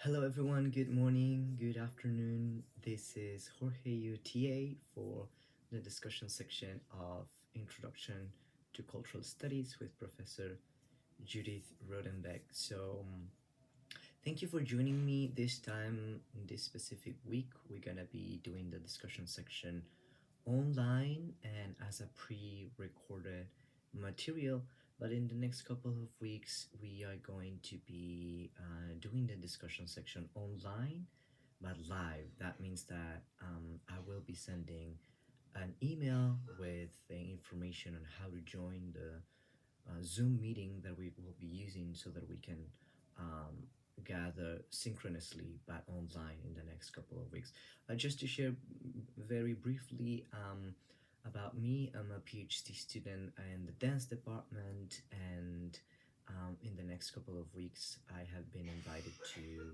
Hello, everyone. Good morning, good afternoon. This is Jorge UTA for the discussion section of Introduction to Cultural Studies with Professor Judith Rodenbeck. Thank you for joining me this time in this specific week. We're gonna be doing the discussion section online and as a pre-recorded material, but in the next couple of weeks we are going to be doing the discussion section online but live. That means that I will be sending an email with the information on how to join the Zoom meeting that we will be using so that we can um, gather synchronously but online in the next couple of weeks. Just to share very briefly about me, I'm a PhD student in the dance department, and in the next couple of weeks, I have been invited to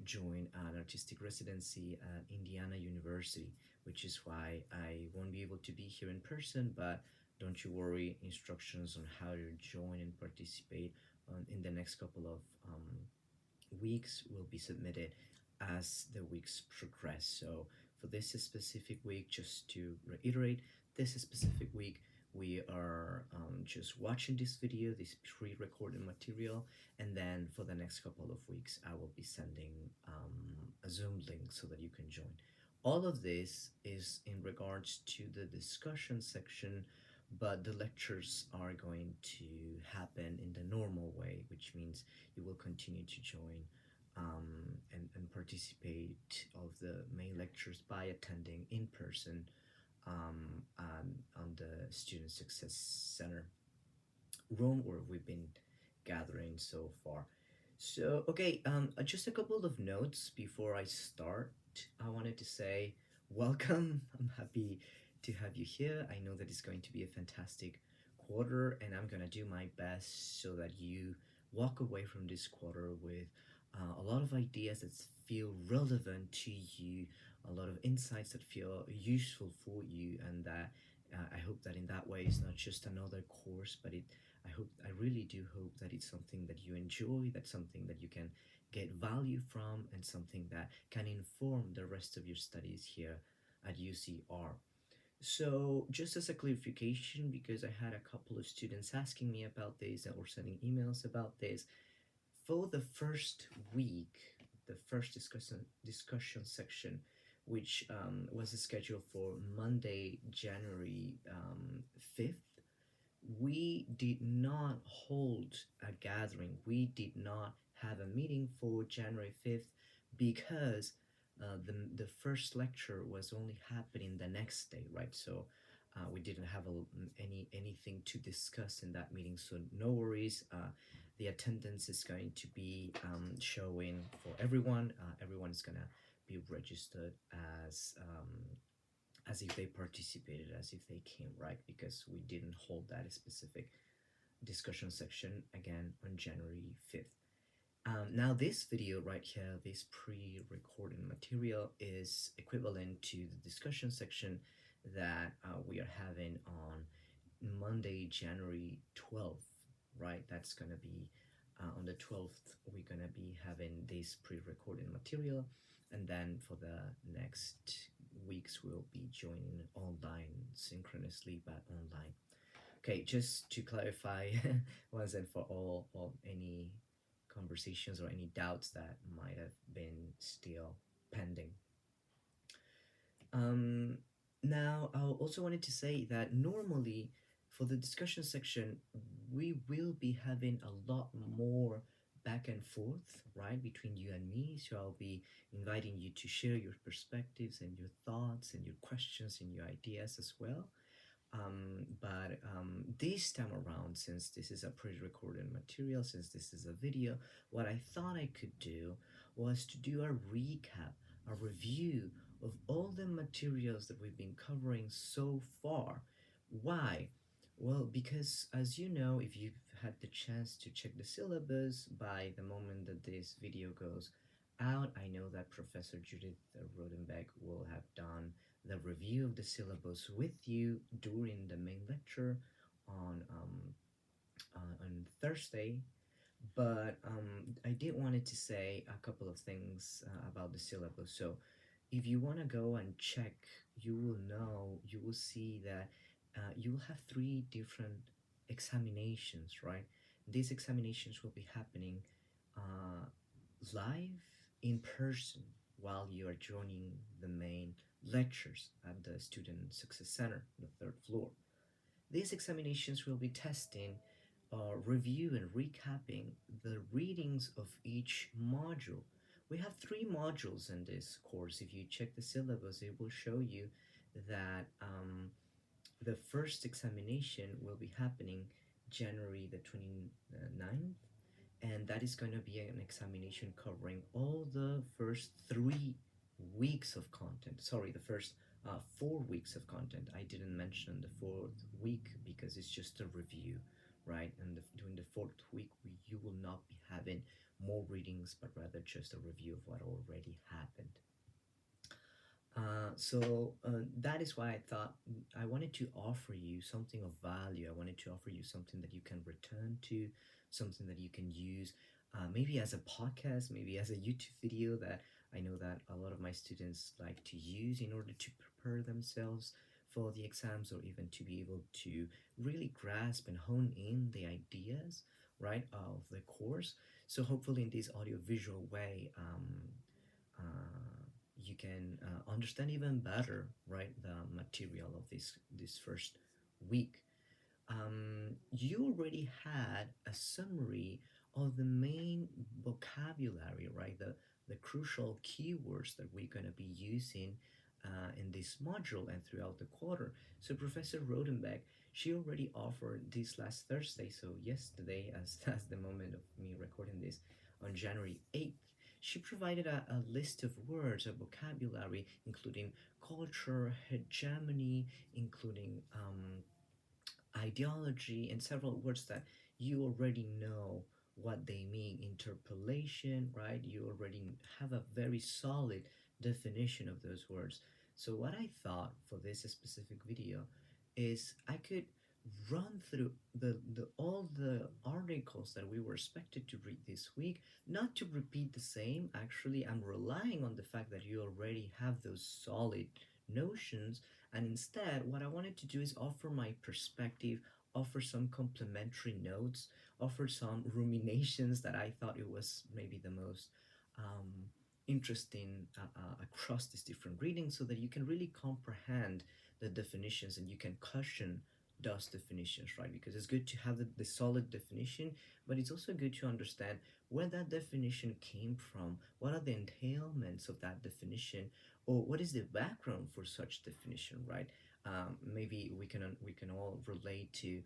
join an artistic residency at Indiana University, which is why I won't be able to be here in person, but don't you worry, instructions on how to join and participate in the next couple of weeks will be submitted as the weeks progress. So for this specific week, just to reiterate, this specific week we are just watching this video, this pre-recorded material, and then for the next couple of weeks I will be sending a Zoom link so that you can join. All of this is in regards to the discussion section, but the lectures are going to happen in the normal way, which means you will continue to join and participate of the main lectures by attending in person on the Student Success Center room where we've been gathering so far. So, okay, just a couple of notes before I start. I wanted to say welcome. I'm happy to have you here. I know that it's going to be a fantastic quarter, and I'm gonna do my best so that you walk away from this quarter with a lot of ideas that feel relevant to you, a lot of insights that feel useful for you, and that I hope that in that way it's not just another course, but I really do hope that it's something that you enjoy, that's something that you can get value from, and something that can inform the rest of your studies here at UCR. So, just as a clarification, because I had a couple of students asking me about this or sending emails about this, for the first week, the first discussion section, which was scheduled for Monday, January 5th, we did not hold a gathering. We did not have a meeting for January 5th because the first lecture was only happening the next day, right? So we didn't have anything to discuss in that meeting, so no worries. The attendance is going to be showing for everyone. Everyone is gonna be registered as if they participated, as if they came, right? Because we didn't hold that specific discussion section again on January 5th. Now, this video right here, this pre-recorded material, is equivalent to the discussion section that we are having on Monday, January 12th, right? That's going to be on the 12th, we're going to be having this pre-recorded material. And then for the next weeks, we'll be joining online synchronously, but online. Okay, just to clarify once and for all any conversations or any doubts that might have been still pending. Um, Now, I also wanted to say that normally for the discussion section, we will be having a lot more back and forth, right, between you and me. So I'll be inviting you to share your perspectives and your thoughts and your questions and your ideas as well. But this time around, since this is a pre-recorded material, since this is a video, what I thought I could do was to do a recap, a review of all the materials that we've been covering so far. Why? Well, because as you know, if you've had the chance to check the syllabus by the moment that this video goes out, I know that Professor Judith Rodenbeck will have done the review of the syllabus with you during the main lecture on Thursday. But I did wanted to say a couple of things about the syllabus. So if you want to go and check, you will see that you will have three different examinations, right? These examinations will be happening uh, live in person while you are joining the main lectures at the Student Success Center, the third floor. These examinations will be testing, review, and recapping the readings of each module. We have three modules in this course. If you check the syllabus, it will show you that the first examination will be happening January the 29th, and that is going to be an examination covering all the first 3 weeks of content. Sorry, the first 4 weeks of content. I didn't mention the fourth week because it's just a review, right? And during the fourth week, you will not be having more readings, but rather just a review of what already happened. That is why I thought I wanted to offer you something of value. I wanted to offer you something that you can return to, something that you can use, maybe as a podcast, maybe as a YouTube video that I know that a lot of my students like to use in order to prepare themselves for the exams or even to be able to really grasp and hone in the ideas, right, of the course. So hopefully in this audio visual way, you can understand even better, right, the material of this first week. You already had a summary of the main vocabulary, right, the crucial keywords that we're going to be using in this module and throughout the quarter. So Professor Rodenbeck, she already offered this last Thursday, so yesterday, as the moment of me recording this, on January 8th, she provided a list of words, a vocabulary, including culture, hegemony, including ideology, and several words that you already know what they mean. Interpolation, right? You already have a very solid definition of those words. So what I thought for this specific video is I could run through the all the articles that we were expected to read this week, not to repeat the same. Actually, I'm relying on the fact that you already have those solid notions, and instead, what I wanted to do is offer my perspective, offer some complementary notes, offer some ruminations that I thought it was maybe the most um, interesting across these different readings so that you can really comprehend the definitions and you can cushion those definitions, right? Because it's good to have the solid definition, but it's also good to understand where that definition came from, what are the entailments of that definition, or what is the background for such definition, right? Maybe we can all relate to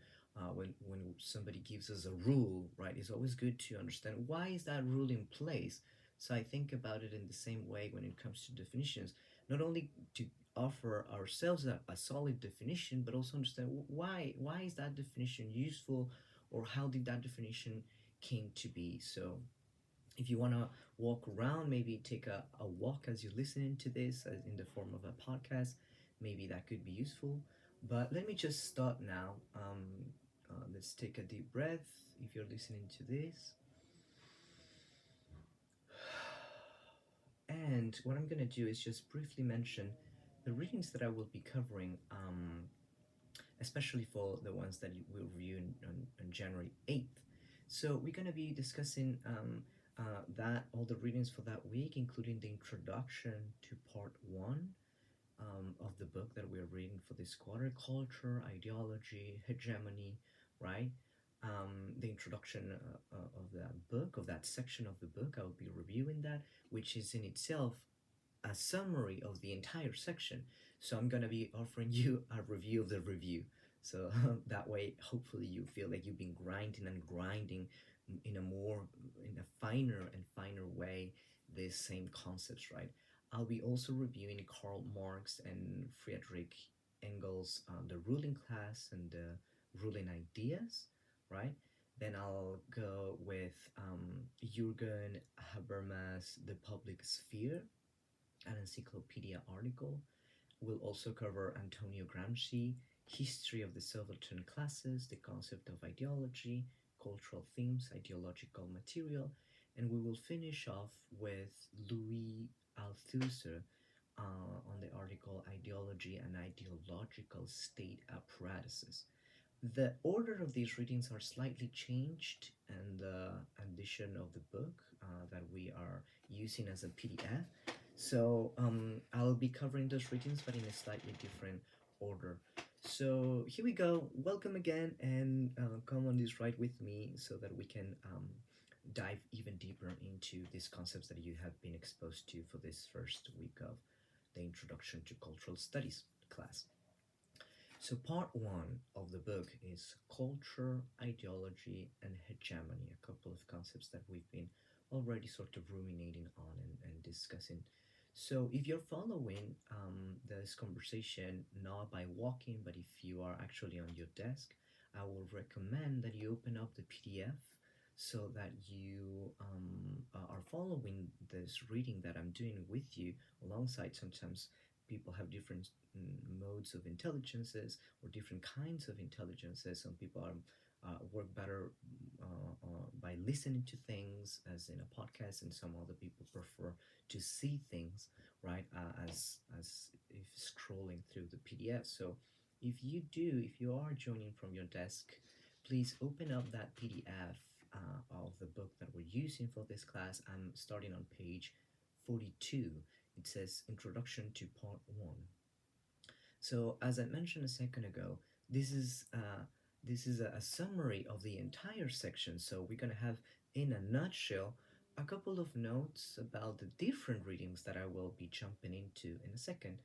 when somebody gives us a rule, right? It's always good to understand why is that rule in place. So I think about it in the same way when it comes to definitions, not only to offer ourselves a solid definition, but also understand why is that definition useful, or how did that definition came to be. So if you want to walk around, maybe take a walk as you're listening to this in the form of a podcast, maybe that could be useful. But let me just start now. Let's take a deep breath if you're listening to this. And what I'm going to do is just briefly mention the readings that I will be covering, especially for the ones that we'll review on January 8th. So we're going to be discussing that all the readings for that week, including the introduction to part one of the book that we're reading for this quarter: culture, ideology, hegemony, right? The introduction of that book, of that section of the book, I will be reviewing that, which is in itself a summary of the entire section. So I'm gonna be offering you a review of the review. So that way, hopefully, you feel like you've been grinding and grinding in a finer and finer way these same concepts, right? I'll be also reviewing Karl Marx and Friedrich Engels, the ruling class and the ruling ideas, right? Then I'll go with Jürgen Habermas, The Public Sphere, an encyclopedia article. We'll also cover Antonio Gramsci, History of the Subaltern Classes, the Concept of Ideology, cultural themes, ideological material, and we will finish off with Louis Althusser on the article Ideology and Ideological State Apparatuses. The order of these readings are slightly changed in the edition of the book that we are using as a PDF. So I'll be covering those readings, but in a slightly different order. So here we go. Welcome again, and come on this ride with me so that we can dive even deeper into these concepts that you have been exposed to for this first week of the Introduction to Cultural Studies class. So, part one of the book is culture, ideology, and hegemony, a couple of concepts that we've been already sort of ruminating on and discussing. So, if you're following this conversation not by walking, but if you are actually on your desk, I will recommend that you open up the PDF so that you are following this reading that I'm doing with you alongside. Sometimes people have different modes of intelligences or different kinds of intelligences. Some people are work better by listening to things as in a podcast, and some other people prefer to see things, right, as if scrolling through the PDF. So if you are joining from your desk, please open up that PDF of the book that we're using for this class. I'm starting on page 42. It says Introduction to Part 1. So, as I mentioned a second ago, this is a summary of the entire section. So, we're going to have, in a nutshell, a couple of notes about the different readings that I will be jumping into in a second.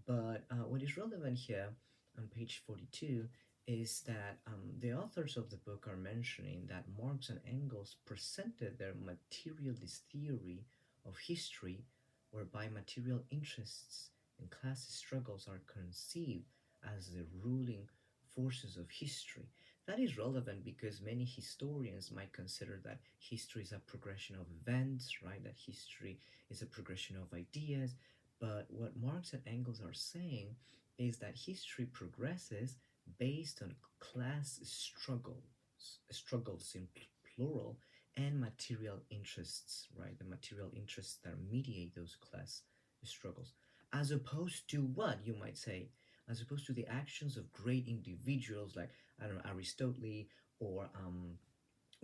But what is relevant here on page 42 is that the authors of the book are mentioning that Marx and Engels presented their materialist theory of history, whereby material interests and class struggles are conceived as the ruling forces of history. That is relevant because many historians might consider that history is a progression of events, right? That history is a progression of ideas. But what Marx and Engels are saying is that history progresses based on class struggles in plural, and material interests, right? The material interests that mediate those class struggles, as opposed to what you might say, as opposed to the actions of great individuals like, I don't know, Aristotle or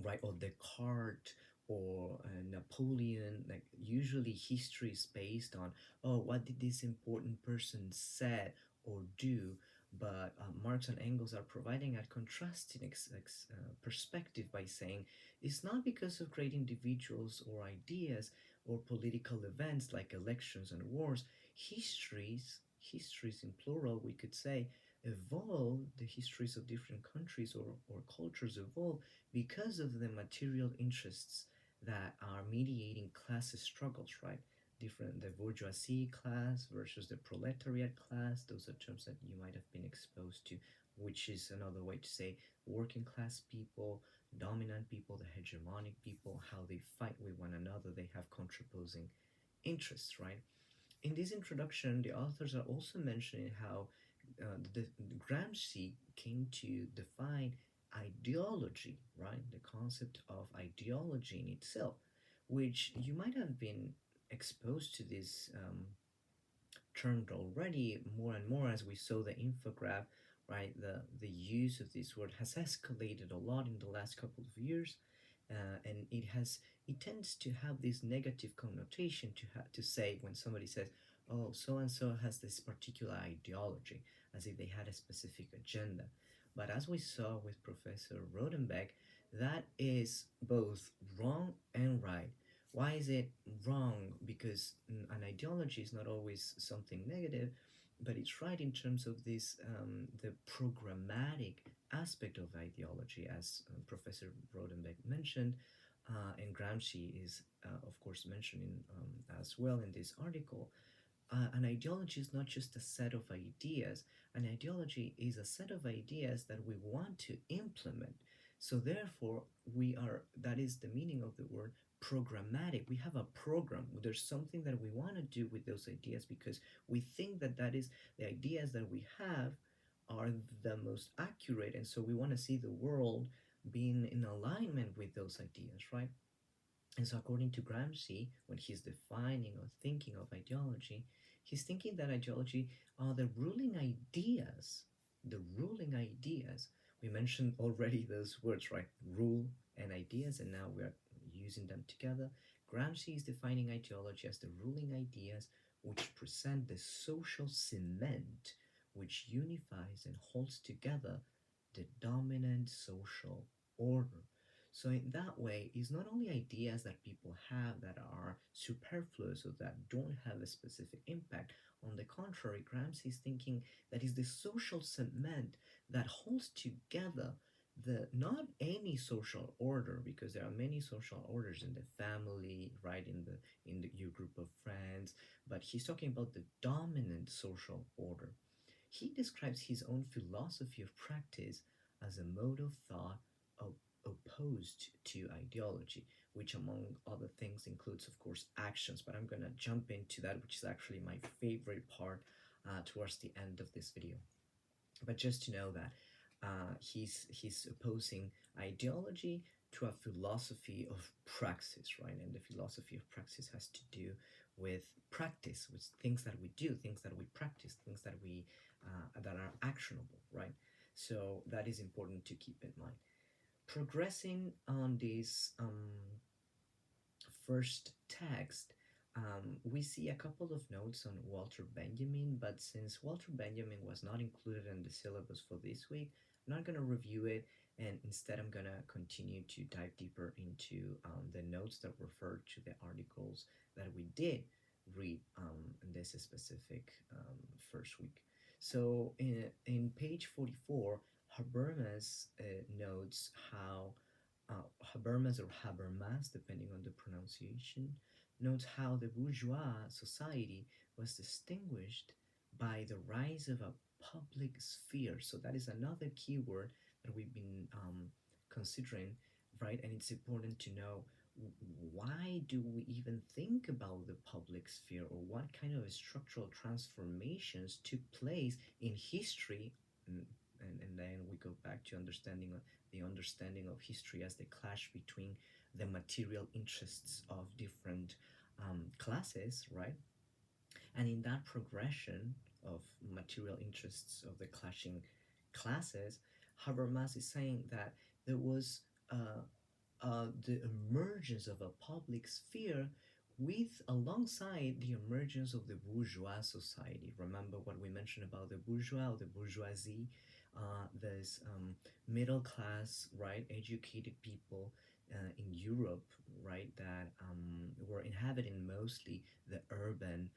right, or Descartes or Napoleon. Like, usually history is based on, oh, what did this important person said or do. But Marx and Engels are providing a contrasting perspective by saying it's not because of great individuals or ideas or political events like elections and wars. Histories in plural, we could say, evolve. The histories of different countries or cultures evolve because of the material interests that are mediating class struggles, right? Different, the bourgeoisie class versus the proletariat class. Those are terms that you might have been exposed to, which is another way to say working class people, dominant people, the hegemonic people, how they fight with one another. They have contraposing interests, right? In this introduction, the authors are also mentioning how the Gramsci came to define ideology, right? The concept of ideology in itself, which you might have been exposed to this term already more and more as we saw the infograph, right? The use of this word has escalated a lot in the last couple of years, and it tends to have this negative connotation to say when somebody says, oh, so and so has this particular ideology, as if they had a specific agenda. But as we saw with Professor Rodenbeck, that is both wrong and right. Why is it wrong? Because an ideology is not always something negative, but it's right in terms of this the programmatic aspect of ideology, as Professor Rodenbeck mentioned, and Gramsci is, of course, mentioning as well in this article. An ideology is not just a set of ideas. An ideology is a set of ideas that we want to implement. So therefore, that is the meaning of the word programmatic. We have a program. There's something that we want to do with those ideas because we think that is the ideas that we have are the most accurate, and so we want to see the world being in alignment with those ideas, right? And so, according to Gramsci, when he's defining or thinking of ideology, he's thinking that ideology are the ruling ideas. The ruling ideas. We mentioned already those words, right? Rule and ideas, and now we're using them together. Gramsci is defining ideology as the ruling ideas which present the social cement which unifies and holds together the dominant social order. So in that way, it's not only ideas that people have that are superfluous or that don't have a specific impact. On the contrary, Gramsci is thinking that is the social cement that holds together the not any social order, because there are many social orders in the family, right, in your group of friends, but he's talking about the dominant social order. He describes his own philosophy of practice as a mode of thought opposed to ideology, which, among other things, includes, of course, actions. But I'm going to jump into that, which is actually my favorite part towards the end of this video. But just to know that he's opposing ideology to a philosophy of praxis, right? And the philosophy of praxis has to do with practice, with things that we do, things that we practice, things that we that are actionable, right? So that is important to keep in mind. Progressing on this first text, we see a couple of notes on Walter Benjamin, but since Walter Benjamin was not included in the syllabus for this week, I'm not going to review it, and instead I'm going to continue to dive deeper into the notes that refer to the articles that we did read in this specific first week. So in page 44, Habermas notes how Habermas or Habermas, depending on the pronunciation, notes how the bourgeois society was distinguished by the rise of a public sphere. So that is another keyword that we've been considering, right? And it's important to know why do we even think about the public sphere, or what kind of structural transformations took place in history. And then we go back to understanding the understanding of history as the clash between the material interests of different classes, right? And in that progression of material interests of the clashing classes, Habermas is saying that there was the emergence of a public sphere with alongside the emergence of the bourgeois society. Remember what we mentioned about the bourgeois or the bourgeoisie. There's middle class, right, educated people in Europe, right, that were inhabiting mostly the urban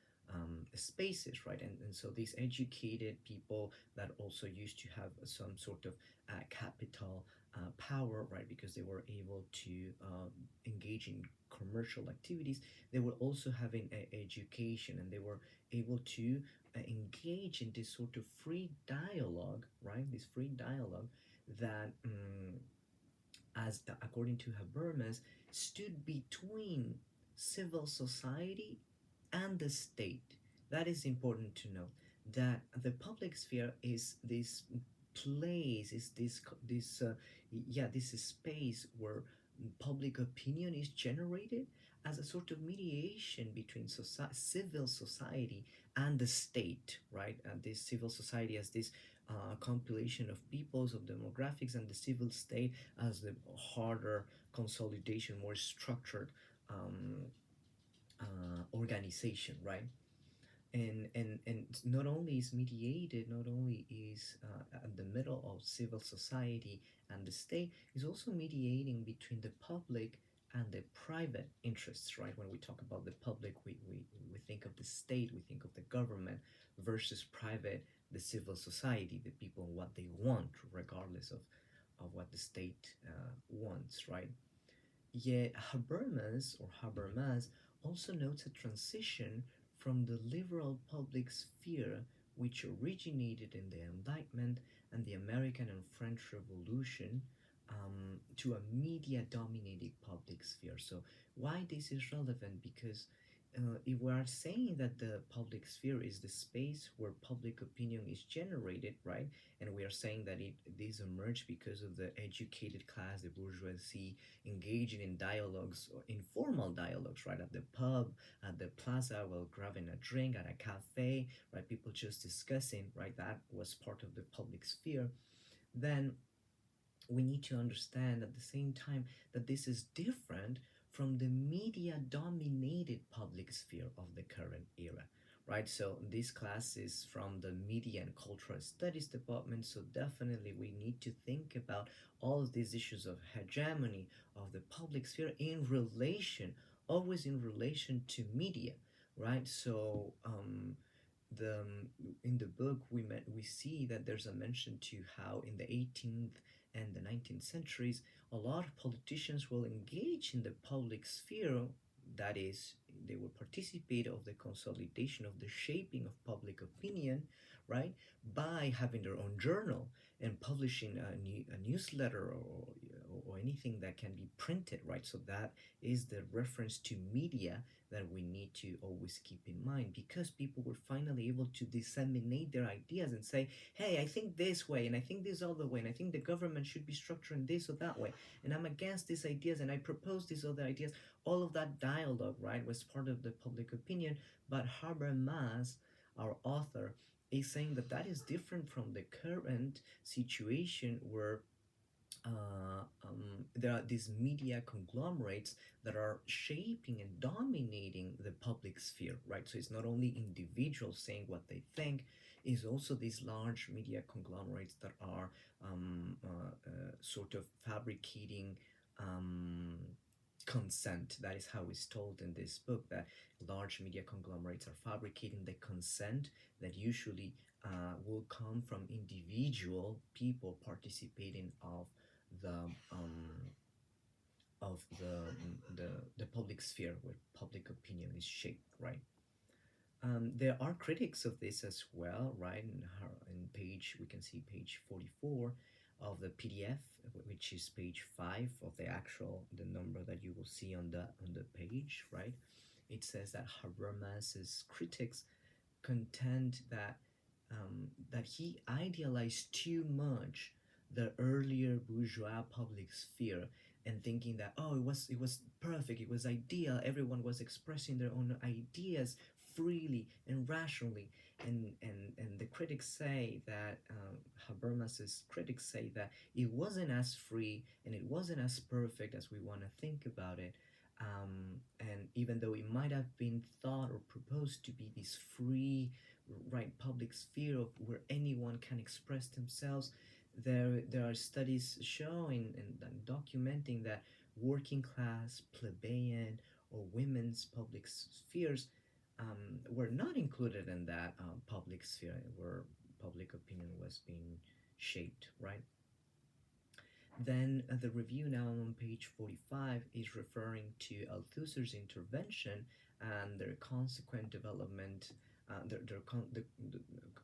spaces, right, and so these educated people that also used to have some sort of capital power, right, because they were able to engage in commercial activities. They were also having education, and they were able to engage in this sort of free dialogue, right? This free dialogue that, as according to Habermas, stood between civil society and the state. That is important to know. That the public sphere is this place, is this space where public opinion is generated as a sort of mediation between civil society and the state, right? And this civil society as this compilation of peoples, of demographics, and the civil state as the harder consolidation, more structured um, organization, right? And not only is mediated, not only is at the middle of civil society and the state, is also mediating between the public and the private interests, right? When we talk about the public, we think of the state, we think of the government, versus private, the civil society, the people, what they want, regardless of what the state wants, right? Yet Habermas also notes a transition from the liberal public sphere, which originated in the Enlightenment and the American and French Revolution, to a media dominated public sphere. So, why this is relevant? Because if we are saying that the public sphere is the space where public opinion is generated, right? And we are saying that these emerge because of the educated class, the bourgeoisie, engaging in dialogues, or informal dialogues, right? At the pub, at the plaza, while grabbing a drink at a cafe, right? People just discussing, right? That was part of the public sphere. Then we need to understand at the same time that this is different from the media dominated public sphere of the current era, right? So this class is from the media and cultural studies department, so definitely we need to think about all of these issues of hegemony of the public sphere in relation, always in relation to media, right? So the in the book we see that there's a mention to how in the 18th and the 19th centuries a lot of politicians will engage in the public sphere, that is they will participate of the consolidation of the shaping of public opinion, right, by having their own journal and publishing a newsletter or anything that can be printed, right? So that is the reference to media that we need to always keep in mind, because people were finally able to disseminate their ideas and say, hey, I think this way and I think this other way and I think the government should be structuring this or that way and I'm against these ideas and I propose these other ideas. All of that dialogue, right, was part of the public opinion. But Habermas, our author, is saying that that is different from the current situation where there are these media conglomerates that are shaping and dominating the public sphere, right? So it's not only individuals saying what they think, it's also these large media conglomerates that are sort of fabricating um, consent. That is how it's told in this book, that large media conglomerates are fabricating the consent that usually will come from individual people participating the um, of the public sphere where public opinion is shaped, right? There are critics of this as well, right? In page we can see page 44 of the PDF, which is page 5 of the actual the number that you will see on the page, right? It says that Habermas's critics contend that he idealized too much the earlier bourgeois public sphere, and thinking that, oh, it was perfect, it was ideal, everyone was expressing their own ideas freely and rationally. And the critics say that Habermas's critics say that it wasn't as free and it wasn't as perfect as we want to think about it. And even though it might have been thought or proposed to be this free, right, public sphere of where anyone can express themselves, there are studies showing and documenting that working class, plebeian, or women's public spheres were not included in that public sphere where public opinion was being shaped, right? Then the review now on page 45 is referring to Althusser's intervention and their consequent development, the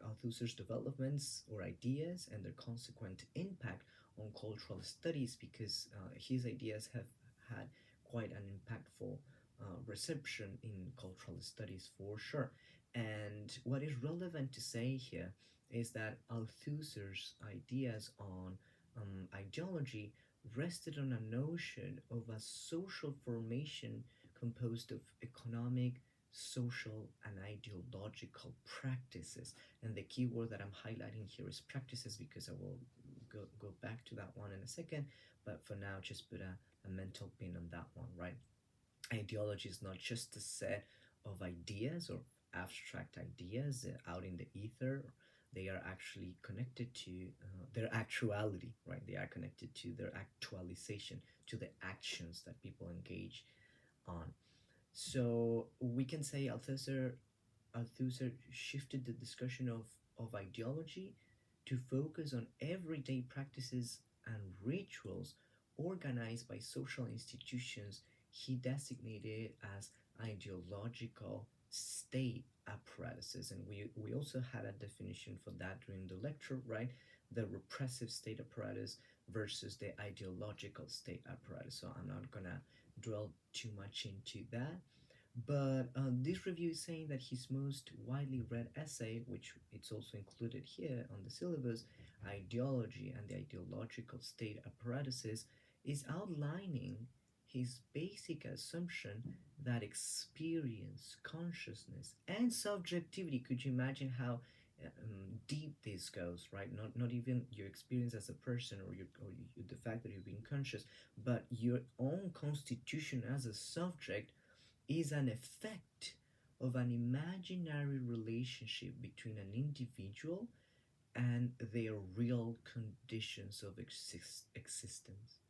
Althusser's developments or ideas and their consequent impact on cultural studies, because his ideas have had quite an impactful reception in cultural studies for sure. And what is relevant to say here is that Althusser's ideas on ideology rested on a notion of a social formation composed of economic, social, and ideological practices. And the key word that I'm highlighting here is practices, because I will go back to that one in a second. But for now, just put a mental pin on that one, right? Ideology is not just a set of ideas or abstract ideas out in the ether. They are actually connected to their actuality, right? They are connected to their actualization, to the actions that people engage on. So we can say Althusser shifted the discussion of ideology to focus on everyday practices and rituals organized by social institutions he designated as ideological state apparatuses. And we also had a definition for that during the lecture, right? The repressive state apparatus versus the ideological state apparatus. So I'm not gonna dwell too much into that. But this review is saying that his most widely read essay, which it's also included here on the syllabus, Ideology and the Ideological State Apparatuses, is outlining his basic assumption that experience, consciousness, and subjectivity, could you imagine how deep this goes, right? Not even your experience as a person, or the fact that you're being conscious, but your own constitution as a subject is an effect of an imaginary relationship between an individual and their real conditions of existence.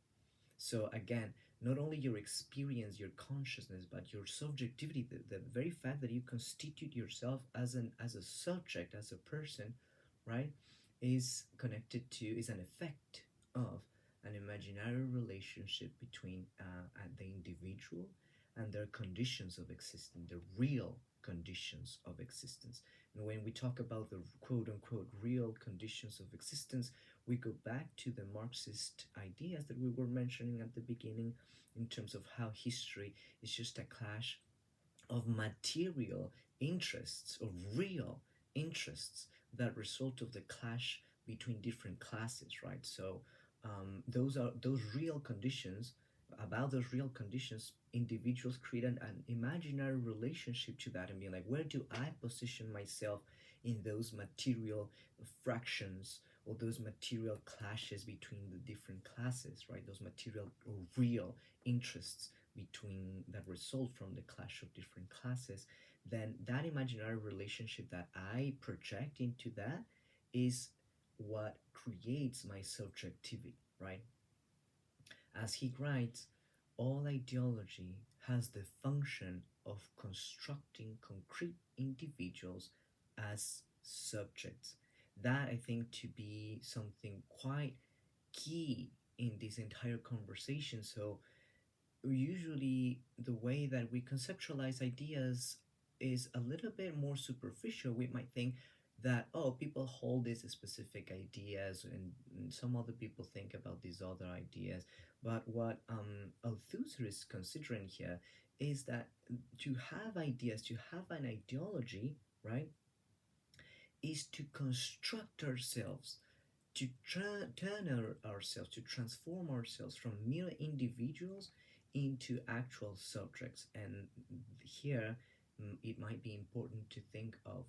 So again, not only your experience, your consciousness, but your subjectivity, the very fact that you constitute yourself as a subject, as a person, right, is an effect of an imaginary relationship between the individual and their conditions of existence, the real conditions of existence. And when we talk about the quote unquote real conditions of existence, we go back to the Marxist ideas that we were mentioning at the beginning in terms of how history is just a clash of material interests, of real interests that result of the clash between different classes, right? So those real conditions. About those real conditions, individuals create an imaginary relationship to that and be like, where do I position myself in those material fractions or those material clashes between the different classes, right? Those material or real interests between that result from the clash of different classes, then that imaginary relationship that I project into that is what creates my subjectivity, right? As he writes, all ideology has the function of constructing concrete individuals as subjects. That I think to be something quite key in this entire conversation. So usually the way that we conceptualize ideas is a little bit more superficial. We might think that, oh, people hold these specific ideas, and some other people think about these other ideas. But what Althusser is considering here is that to have ideas, to have an ideology, right, is to construct ourselves, to turn ourselves, to transform ourselves from mere individuals into actual subjects. And here, it might be important to think of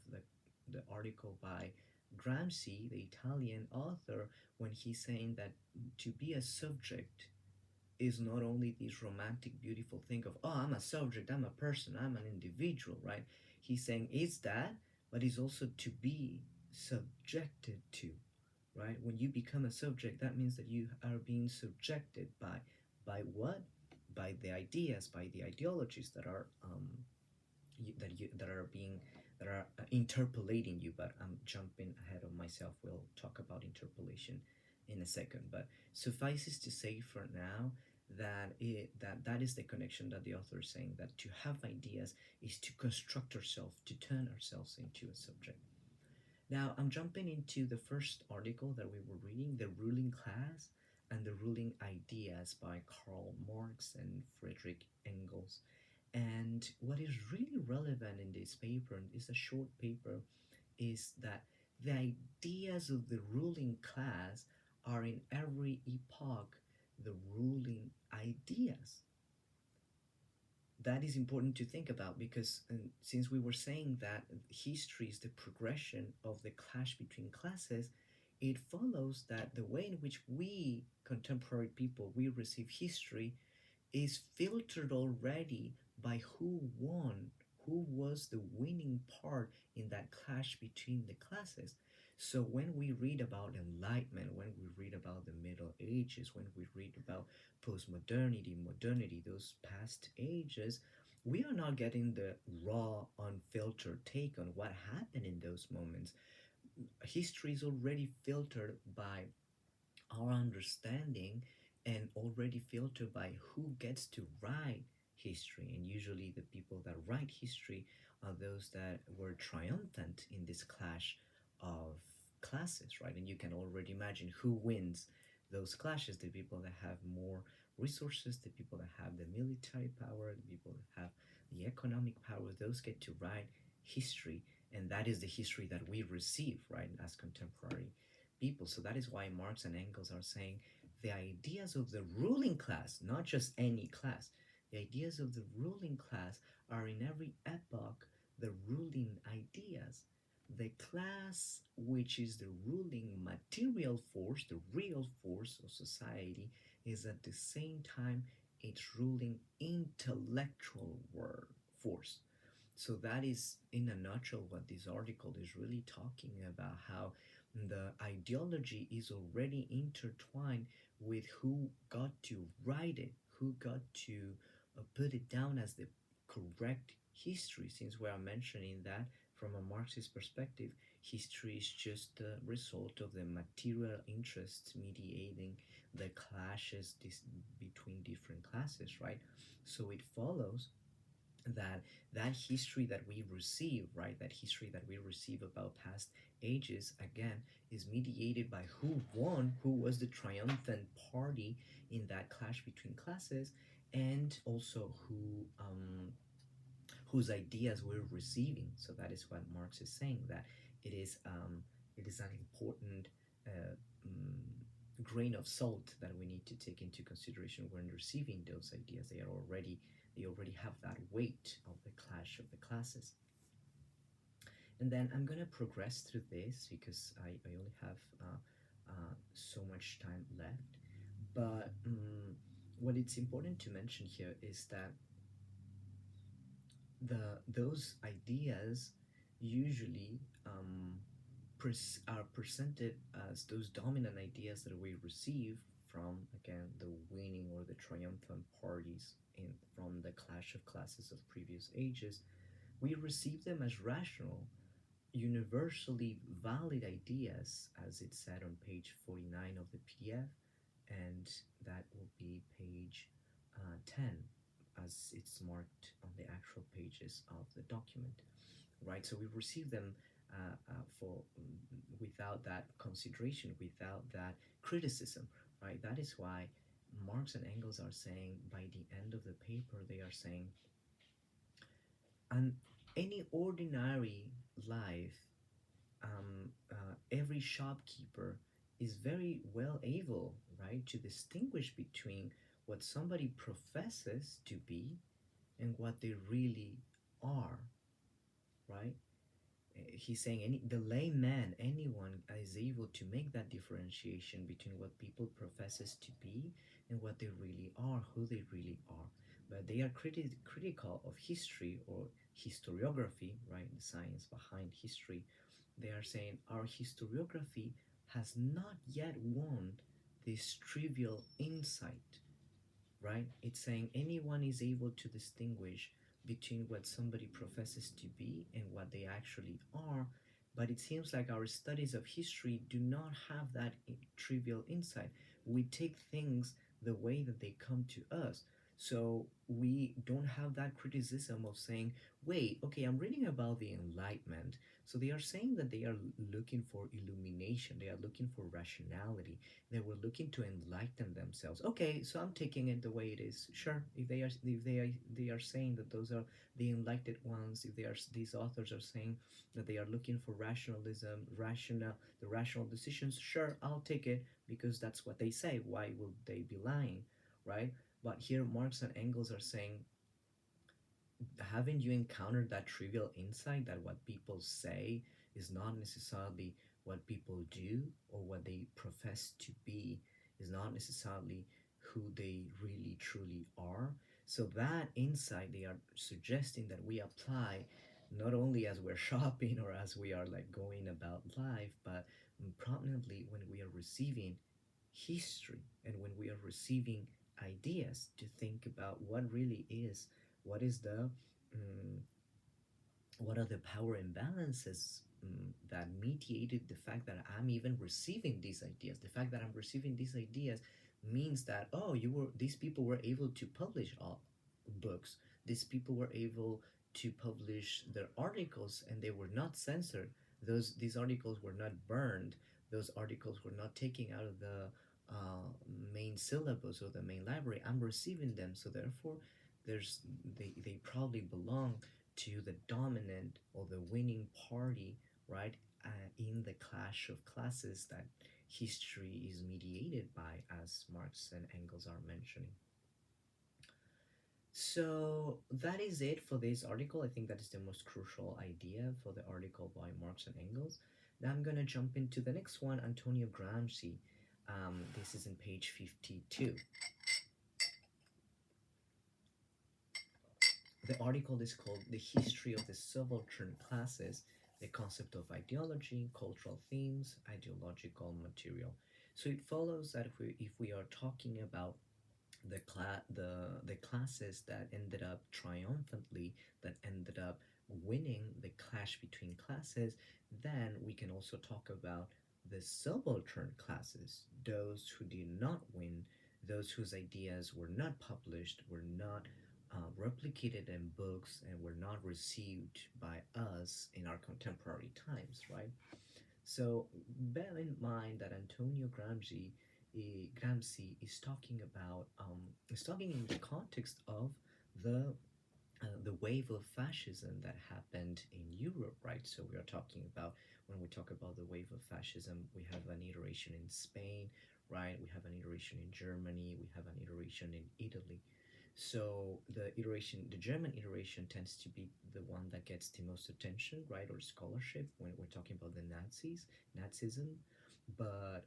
the article by Gramsci, the Italian author, when he's saying that to be a subject is not only this romantic, beautiful thing of, oh, I'm a subject, I'm a person, I'm an individual, right? He's saying it's that, but it's also to be subjected to, right? When you become a subject, that means that you are being subjected by what? By the ideas, by the ideologies that are that are being that are interpolating you. But I'm jumping ahead of myself. We'll talk about interpolation in a second. But suffices to say for now that that is the connection that the author is saying, that to have ideas is to construct ourselves, to turn ourselves into a subject. Now, I'm jumping into the first article that we were reading, The Ruling Class and the Ruling Ideas by Karl Marx and Friedrich Engels. And what is really relevant in this paper, and it's a short paper, is that the ideas of the ruling class are in every epoch the ruling ideas. That is important to think about because since we were saying that history is the progression of the clash between classes, it follows that the way in which we contemporary people we receive history is filtered already by who won, who was the winning part in that clash between the classes. So when we read about enlightenment, when we read about the Middle Ages, when we read about postmodernity, modernity, those past ages, we are not getting the raw, unfiltered take on what happened in those moments. History is already filtered by our understanding and already filtered by who gets to write history. And usually, the people that write history are those that were triumphant in this clash of classes, right? And you can already imagine who wins those clashes: the people that have more resources, the people that have the military power, the people that have the economic power, those get to write history, and that is the history that we receive, right, as contemporary people. So that is why Marx and Engels are saying the ideas of the ruling class, not just any class, the ideas of the ruling class are in every epoch the ruling ideas. The class, which is the ruling material force, the real force of society, is at the same time its ruling intellectual force. So that is, in a nutshell, what this article is really talking about, how the ideology is already intertwined with who got to write it, who got to put it down as the correct history. Since we are mentioning that from a Marxist perspective, history is just the result of the material interests mediating the clashes between different classes, right? So it follows that that history that we receive, right, that history that we receive about past ages, again, is mediated by who won, who was the triumphant party in that clash between classes, and also whose ideas we're receiving. So that is what Marx is saying, that it is an important uh, grain of salt that we need to take into consideration when receiving those ideas. They already have that weight of the clash of the classes. And then I'm gonna progress through this because I only have so much time left. But what it's important to mention here is that those ideas usually are presented as those dominant ideas that we receive from, again, the winning or the triumphant parties in from the clash of classes of previous ages. We receive them as rational, universally valid ideas, as it's said on page 49 of the PDF, and that will be page 10 as it's marked on the actual pages of the document, right? So we receive them for without that consideration, without that criticism, right? That is why Marx and Engels are saying by the end of the paper, they are saying, and any ordinary life, every shopkeeper is very well able, right, to distinguish between what somebody professes to be and what they really are, right? He's saying the layman, anyone is able to make that differentiation between what people professes to be and what they really are, who they really are. But they are critical of history or historiography, right? The science behind history. They are saying our historiography has not yet won this trivial insight, right? It's saying anyone is able to distinguish between what somebody professes to be and what they actually are, but it seems like our studies of history do not have that trivial insight. We take things the way that they come to us. So we don't have that criticism of saying, wait, okay, I'm reading about the Enlightenment. So they are saying that they are looking for illumination, they are looking for rationality, they were looking to enlighten themselves. Okay, so I'm taking it the way it is. Sure, if they are saying that those are the enlightened ones, if they are these authors are saying that they are looking for rationalism, the rational decisions, sure, I'll take it because that's what they say. Why would they be lying, right? But here Marx and Engels are saying, haven't you encountered that trivial insight that what people say is not necessarily what people do, or what they profess to be is not necessarily who they really truly are? So that insight they are suggesting that we apply not only as we're shopping or as we are like going about life, but prominently when we are receiving history and when we are receiving ideas to think about what really is, what is the um, what are the power imbalances that mediated the fact that I'm even receiving these ideas. The fact that I'm receiving these ideas means that, oh, these people were able to publish all books. These people were able to publish their articles and they were not censored. These articles were not burned. Those articles were not taken out of the main syllabus or the main library. I'm receiving them, so therefore there's they probably belong to the dominant or the winning party, right? In the clash of classes that history is mediated by, as Marx and Engels are mentioning. So that is it for this article. I think that is the most crucial idea for the article by Marx and Engels. Now I'm gonna jump into the next one, Antonio Gramsci. This is in page 52. The article is called The History of the Subaltern Classes, the Concept of Ideology, Cultural Themes, Ideological Material. So it follows that if we are talking about the classes that ended up triumphantly, that ended up winning the clash between classes, then we can also talk about the subaltern classes, those who did not win, those whose ideas were not published, were not replicated in books, and were not received by us in our contemporary times, right? So bear in mind that Antonio Gramsci is talking in the context of the wave of fascism that happened in Europe, right? So we are talking about, when we talk about the wave of fascism, we have an iteration in Spain, right? We have an iteration in Germany, we have an iteration in Italy. So the German iteration tends to be the one that gets the most attention, right, or scholarship when we're talking about the Nazism. But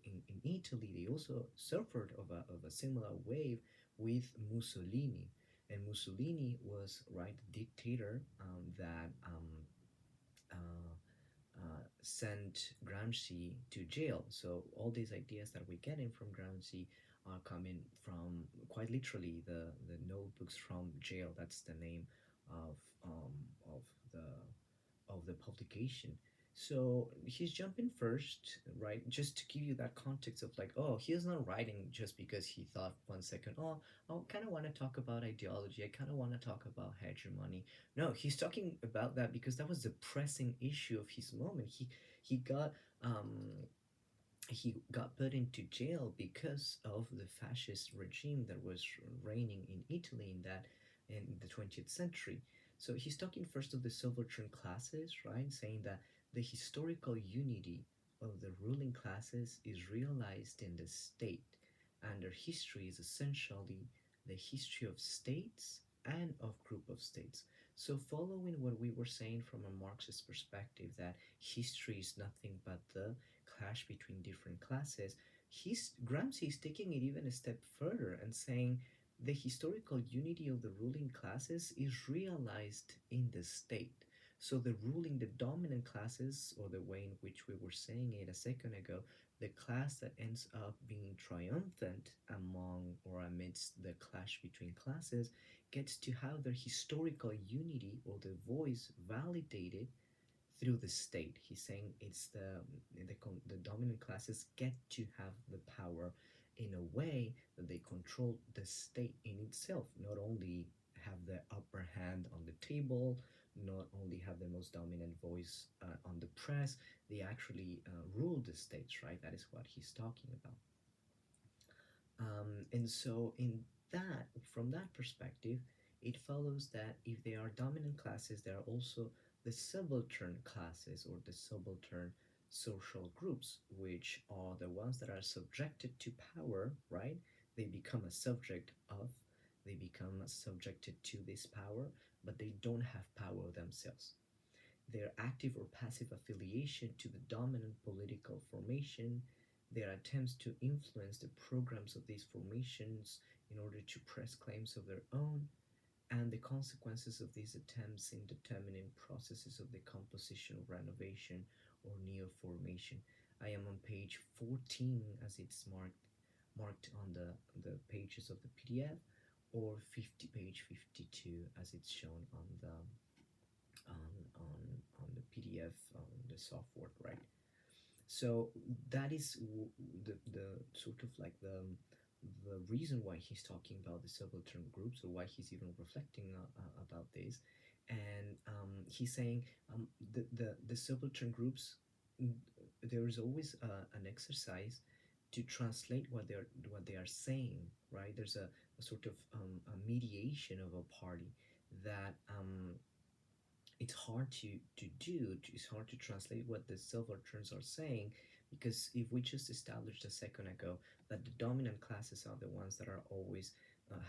in Italy, they also suffered of a similar wave with Mussolini, and Mussolini was, right, the dictator that sent Gramsci to jail. So all these ideas that we're getting from Gramsci are coming from, quite literally, the notebooks from jail. That's the name of of the of the publication. So he's jumping first, right? Just to give you that context of like, oh, he's not writing just because he thought 1 second, oh, I kind of want to talk about ideology. I kind of want to talk about hegemony. No, he's talking about that because that was the pressing issue of his moment. He got he got put into jail because of the fascist regime that was reigning in Italy in the 20th century. So he's talking first of the subaltern classes, right? Saying that the historical unity of the ruling classes is realized in the state, and their history is essentially the history of states and of group of states. So following what we were saying from a Marxist perspective, that history is nothing but the clash between different classes, Gramsci is taking it even a step further and saying the historical unity of the ruling classes is realized in the state. So the dominant classes, or the way in which we were saying it a second ago, the class that ends up being triumphant among or amidst the clash between classes, gets to have their historical unity or the voice validated through the state. He's saying it's the dominant classes get to have the power in a way that they control the state in itself, not only have the upper hand on the table, not only have the most dominant voice on the press, they actually rule the states, right? That is what he's talking about. And so, from that perspective, it follows that if they are dominant classes, there are also the subaltern classes, or the subaltern social groups, which are the ones that are subjected to power, right? They become a subject of, they become subjected to this power, but they don't have power themselves. Their active or passive affiliation to the dominant political formation, their attempts to influence the programs of these formations in order to press claims of their own, and the consequences of these attempts in determining processes of the composition, renovation, or neo-formation. I am on page 14 as it's marked on the pages of the PDF, or page 52 as it's shown on the on the PDF on the software, right? So that is the sort of like the reason why he's talking about the subaltern groups, or why he's even reflecting about this, and he's saying the subaltern groups. mm, There is always an exercise to translate what they are saying, right? There's a sort of a mediation of a party that it's hard to do. It's hard to translate what the subalterns are saying, because if we just established a second ago that the dominant classes are the ones that are always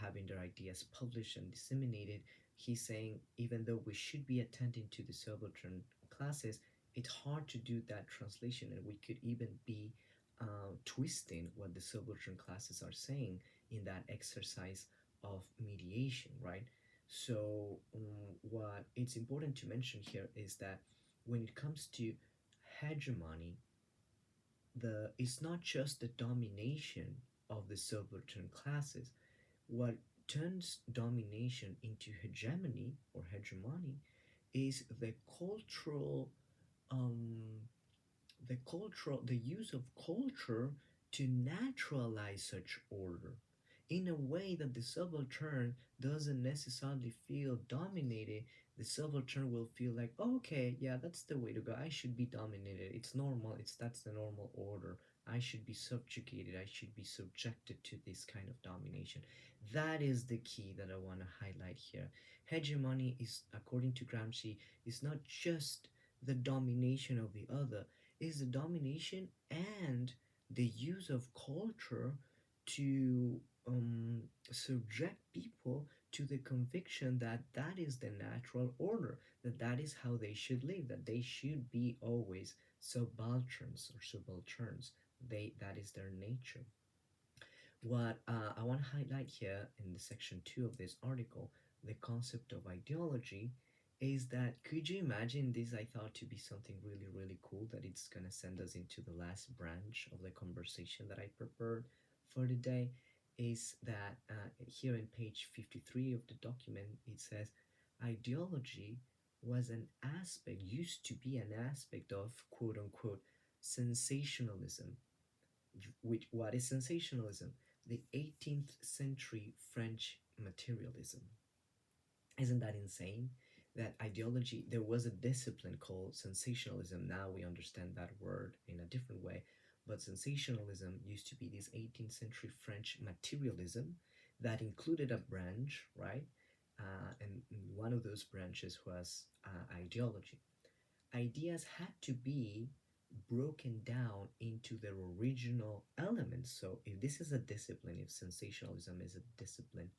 having their ideas published and disseminated, he's saying even though we should be attending to the subaltern classes, it's hard to do that translation, and we could even be twisting what the subaltern classes are saying in that exercise of mediation, right? So, what it's important to mention here is that when it comes to hegemony, the it's not just the domination of the subaltern classes. What turns domination into hegemony or hegemony is um, the use of culture to naturalize such order in a way that the subaltern doesn't necessarily feel dominated. The subaltern will feel like, "Oh, okay, yeah, that's the way to go. I should be dominated. It's normal. That's the normal order. I should be subjugated. I should be subjected to this kind of domination." That is the key that I want to highlight here. Hegemony is, according to Gramsci, is not just the domination of the other, is the domination and the use of culture to subject people to the conviction that that is the natural order, that that is how they should live, that they should be always subalterns or subalterns. That is their nature. What I want to highlight here in the section 2 of this article, the concept of ideology, is that could you imagine this? I thought to be something really, really cool that it's going to send us into the last branch of the conversation that I prepared for the day. Is that here in page 53 of the document, it says ideology was an aspect, used to be an aspect of quote unquote sensationalism. Which, what is sensationalism? The 18th century French materialism. Isn't that insane? That ideology, there was a discipline called sensationalism. Now we understand that word in a different way. But sensationalism used to be this 18th century French materialism that included a branch, right? And one of those branches was ideology. Ideas had to be broken down into their original elements. So if this is a discipline, if sensationalism is a discipline,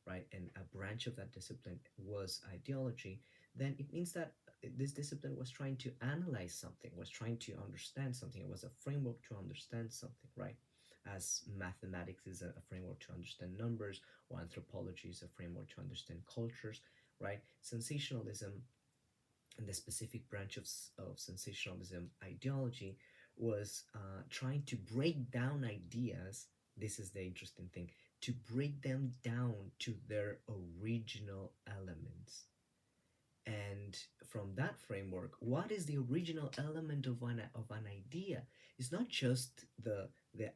right, and a branch of that discipline was ideology, then it means that this discipline was trying to analyze something, was trying to understand something. It was a framework to understand something, right? As mathematics is a framework to understand numbers, or anthropology is a framework to understand cultures, right? Sensationalism and the specific branch of sensationalism ideology was trying to break down ideas. This is the interesting thing, to break them down to their original elements. And from that framework, what is the original element of an idea? It's not just the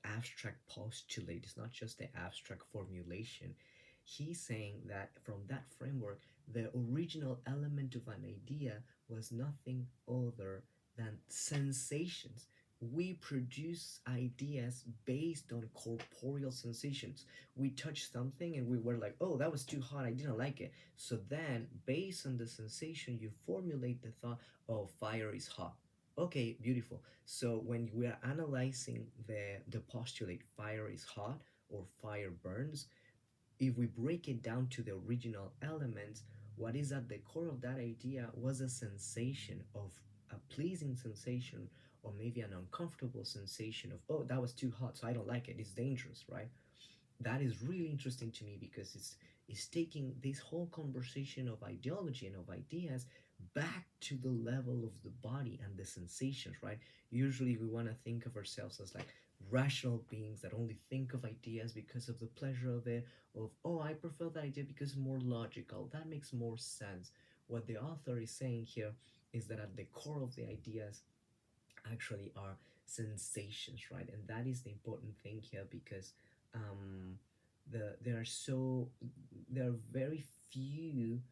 abstract postulate, it's not just the abstract formulation. He's saying that from that framework, the original element of an idea was nothing other than sensations. We produce ideas based on corporeal sensations. We touch something and we were like, "Oh, that was too hot, I didn't like it." So then, based on the sensation, you formulate the thought, "Oh, fire is hot." Okay, beautiful. So when we are analyzing the postulate, "fire is hot" or "fire burns," if we break it down to the original elements, what is at the core of that idea was a sensation of a pleasing sensation, or maybe an uncomfortable sensation of, "Oh, that was too hot, so I don't like it, it's dangerous," right? That is really interesting to me because it's taking this whole conversation of ideology and of ideas back to the level of the body and the sensations, right? Usually we want to think of ourselves as like rational beings that only think of ideas because of the pleasure of it, of, "Oh, I prefer that idea because it's more logical, that makes more sense." What the author is saying here is that at the core of the ideas actually are sensations, right? And that is the important thing here, because um, there are there are very few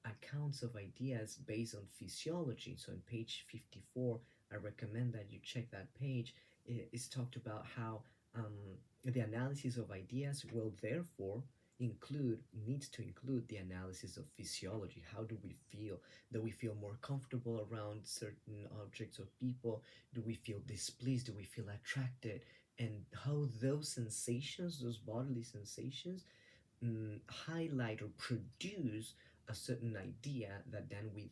accounts of ideas based on physiology. So in page 54, I recommend that you check that page. It's talked about how The analysis of ideas will therefore needs to include the analysis of physiology. How do we feel? Do we feel more comfortable around certain objects or people? Do we feel displeased? Do we feel attracted? And how those sensations, those bodily sensations, highlight or produce a certain idea that then we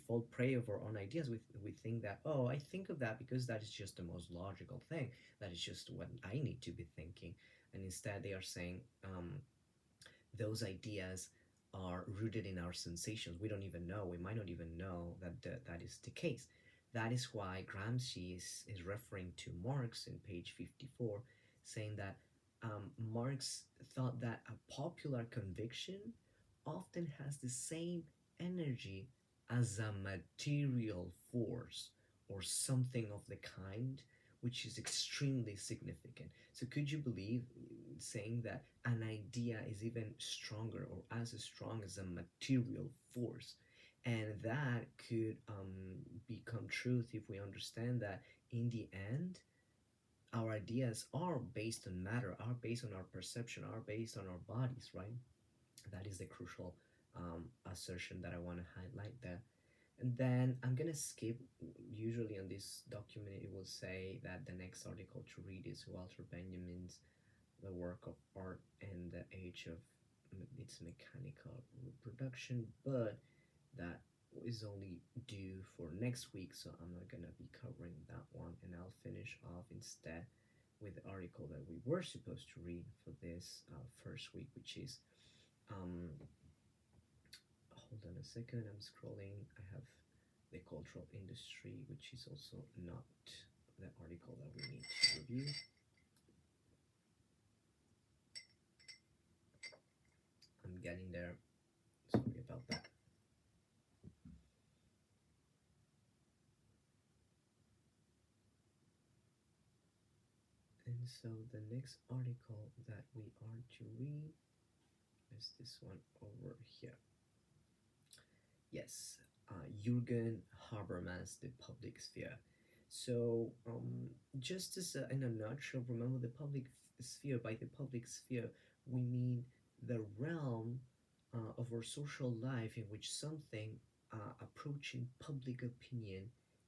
fall prey of our own ideas. We think that, oh, I think of that because that is just the most logical thing, that is just what I need to be thinking. And instead they are saying, those ideas are rooted in our sensations. We don't even know, we might not even know that that is the case. That is why Gramsci is referring to Marx in page 54, saying that Marx thought that a popular conviction often has the same energy as a material force or something of the kind, which is extremely significant. So, could you believe saying that an idea is even stronger or as strong as a material force? And that could become truth if we understand that in the end, our ideas are based on matter, are based on our perception, are based on our bodies, right? That is the crucial assertion that I want to highlight there. And then I'm gonna skip. Usually on this document, it will say that the next article to read is Walter Benjamin's The Work of Art and the Age of its Mechanical Reproduction, but that is only due for next week, so I'm not gonna be covering that one, and I'll finish off instead with the article that we were supposed to read for this first week, which is hold on a second, I'm scrolling. I have the cultural industry, which is also not the article that we need to review. I'm getting there. Sorry about that. And so the next article that we are to read is this one over here. Yes, Jürgen Habermas, The Public Sphere. So, just as in a nutshell, remember the public sphere. By the public sphere, we mean the realm of our social life in which something approaching public opinion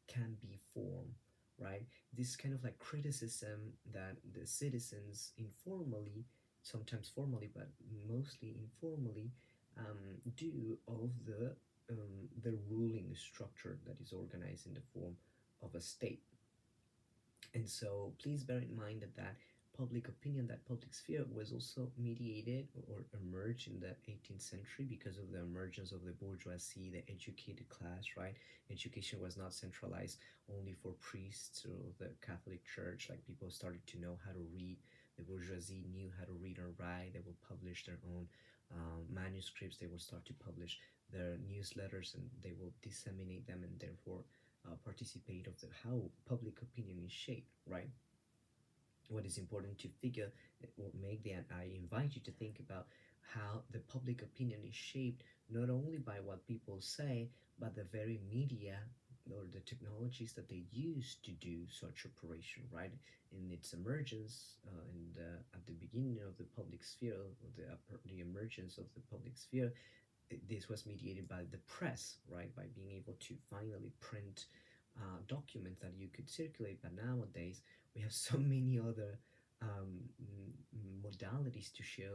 can be formed, right? This kind of like criticism that the citizens informally, sometimes formally, but mostly informally, do of the ruling structure that is organized in the form of a state. And so please bear in mind that public opinion, that public sphere, was also mediated or emerged in the 18th century because of the emergence of the bourgeoisie, the educated class, right? Education was not centralized only for priests or the Catholic Church. Like, people started to know how to read. The bourgeoisie knew how to read and write. They will publish their own manuscripts. They will start to publish their newsletters, and they will disseminate them, and therefore participate of how public opinion is shaped, right? What is important to figure, or make the, I invite you to think about how the public opinion is shaped not only by what people say, but the very media or the technologies that they use to do such operation, right? In its emergence, at the beginning of the public sphere, the emergence of the public sphere, this was mediated by the press, right? By being able to finally print documents that you could circulate. But nowadays, we have so many other modalities to share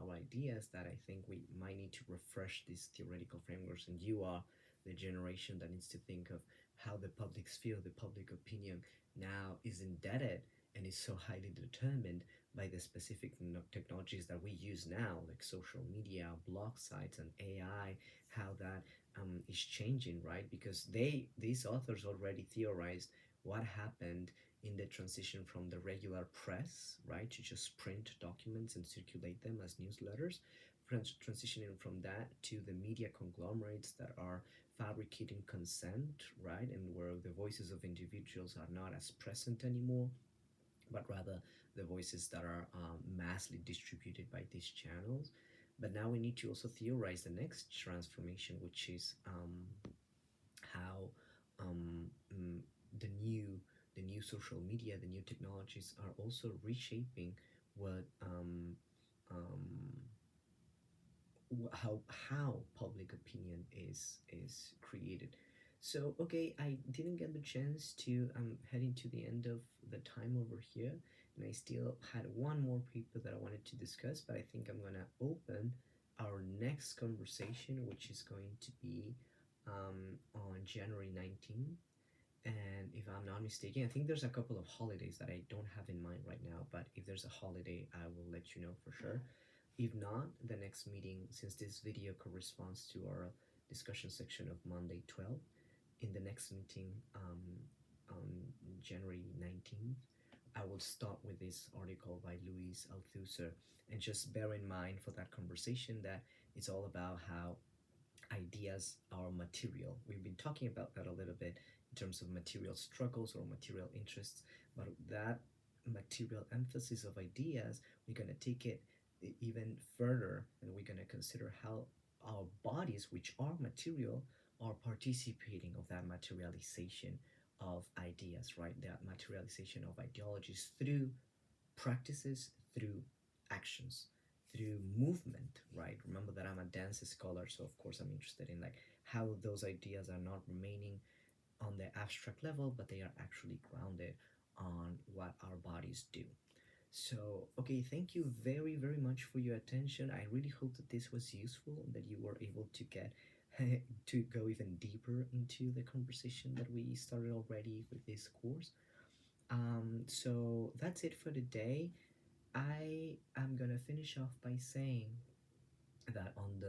our ideas that I think we might need to refresh these theoretical frameworks. And you are the generation that needs to think of how the public sphere, the public opinion now is indebted and is so highly determined by the specific technologies that we use now, like social media, blog sites, and AI, how that is changing, right? Because these authors already theorized what happened in the transition from the regular press, right, to just print documents and circulate them as newsletters, transitioning from that to the media conglomerates that are fabricating consent, right, and where the voices of individuals are not as present anymore, but rather the voices that are massively distributed by these channels. But now we need to also theorize the next transformation, which is how the new the new social media, the new technologies are also reshaping what um, how public opinion is created. So okay, I didn't get the chance to heading to the end of the time over here, and I still had one more paper that I wanted to discuss, but I think I'm gonna open our next conversation, which is going to be on January 19th. And if I'm not mistaken, I think there's a couple of holidays that I don't have in mind right now, but if there's a holiday, I will let you know for sure. If not, the next meeting, since this video corresponds to our discussion section of Monday 12th, in the next meeting on January 19th, I will start with this article by Luis Althusser. And just bear in mind for that conversation that it's all about how ideas are material. We've been talking about that a little bit in terms of material struggles or material interests, but that material emphasis of ideas, we're going to take it even further, and we're going to consider how our bodies, which are material, are participating of that materialization of ideas, right? That materialization of ideologies through practices, through actions, through movement, right? Remember that I'm a dance scholar, so of course I'm interested in like how those ideas are not remaining on the abstract level, but they are actually grounded on what our bodies do. So, okay, thank you very, very much for your attention. I really hope that this was useful and that you were able to get to go even deeper into the conversation that we started already with this course. So that's it for today. I am gonna finish off by saying that on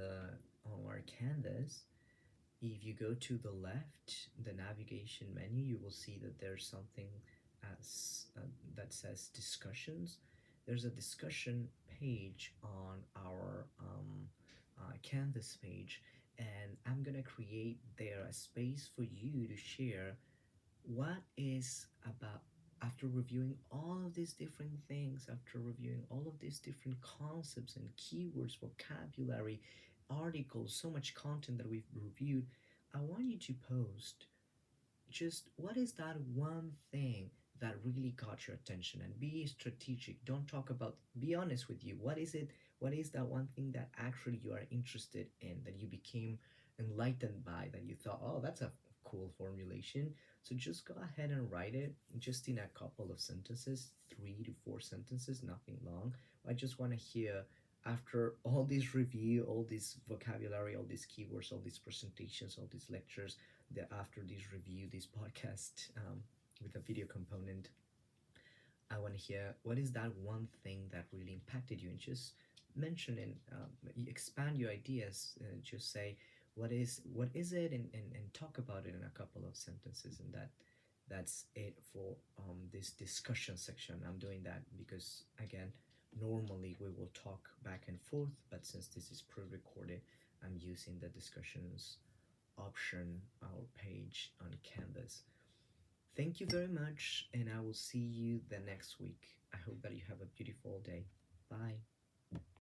our canvas, if you go to the left, the navigation menu, you will see that there's something as that says discussions. There's a discussion page on our canvas page, and I'm gonna create there a space for you to share what is about after reviewing all of these different things, after reviewing all of these different concepts and keywords, vocabulary, articles, so much content that we've reviewed, I want you to post just what is that one thing that really got your attention, and be strategic. Don't talk about, be honest with you. What is it? What is that one thing that actually you are interested in, that you became enlightened by, that you thought, oh, that's a cool formulation? So just go ahead and write it just in a couple of sentences, 3 to 4 sentences, nothing long. I just want to hear, after all this review, all this vocabulary, all these keywords, all these presentations, all these lectures, that after this review, this podcast with a video component, I want to hear what is that one thing that really impacted you, and just mention and expand your ideas. Just say what is it, and talk about it in a couple of sentences, and that's it for this discussion section. I'm doing that because again, normally we will talk back and forth, but since this is pre-recorded, I'm using the discussions option our page on Canvas. Thank you very much, and I will see you the next week. I hope